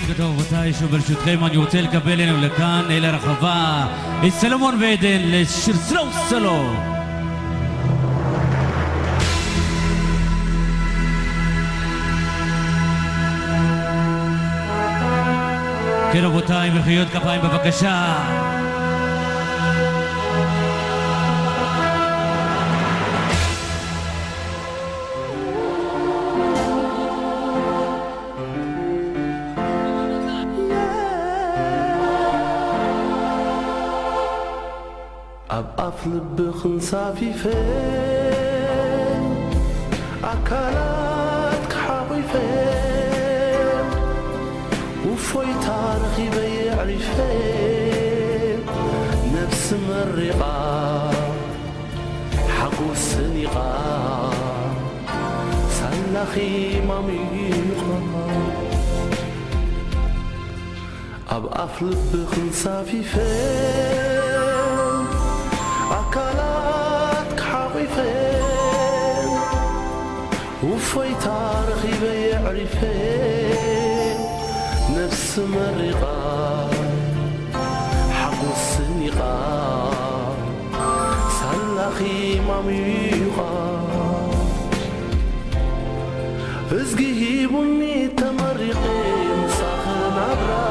ובכן רבותיי, שוב ברשותכם אני רוצה לקבל אלינו לכאן אל הרחבה את סלומון ועדן לשיר סלו סלו. כן רבותיי, מחיאות כפיים בבקשה. أبقف لبخن صافيفين أكلاتك حقيفين وفوي تاريخي بيعرفين نفس مرقة حقو السنقة سلخي مميقة أبقف لبخن صافيفين أكلاتك حقيفين وفي تاريخي بيعرفين نفس مرقة حقو السنقة سلخي مميقة ازقيه بني تمرقين ساخن عبرا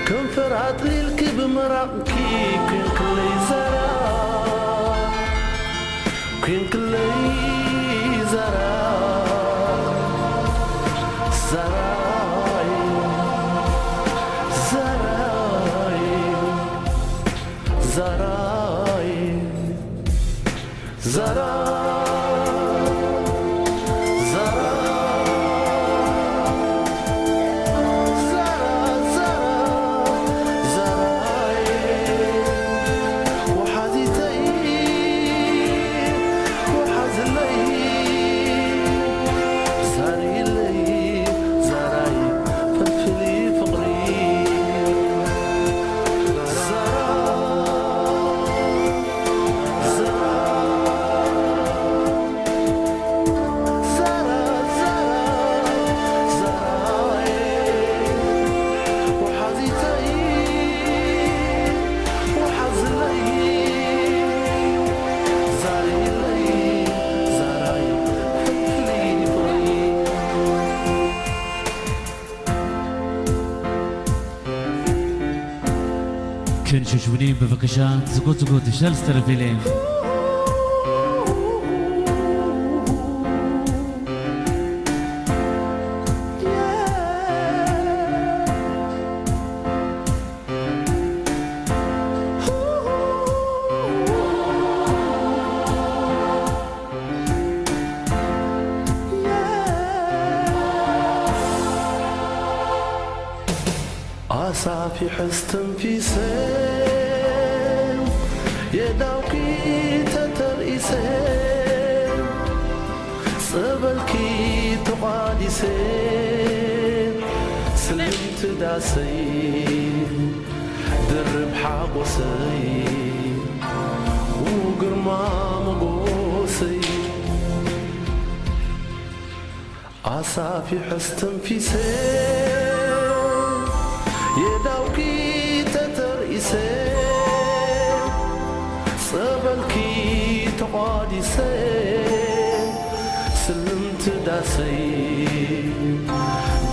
كم فرات ليلك بمرقكي كين كلي زرا زراي زراي زراي زراي כן, שושבונים בבקשה, זוגות אפשר להצטרף אליהם. صافي حستم في سين يداوكي تترئيسين صبلكي تقادي سين سلمت داسين درب حاقوسين وقرما مقوسين صافي حستم في سين يداوكي تترئيسين صبلكي تقاديسين سلمت داسين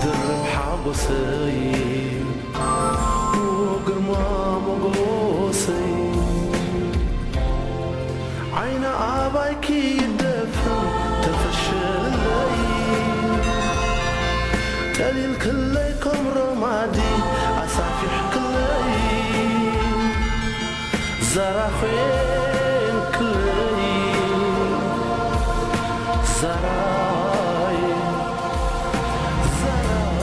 درب حابوسين وقرما مقوسين عين آبايكي يدفن تفشل الليل دليل كليكم رمادي أصافي حكلي زرافين كلي زراي زراي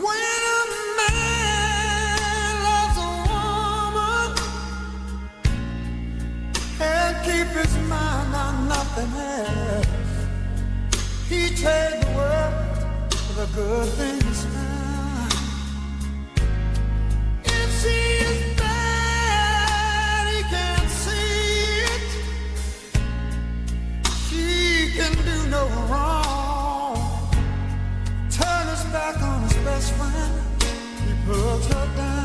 When a man loves a woman and keep his mind on nothing else, he trade the world for the good things found. If she is bad, he can't see it. She can do no wrong. hugs her down.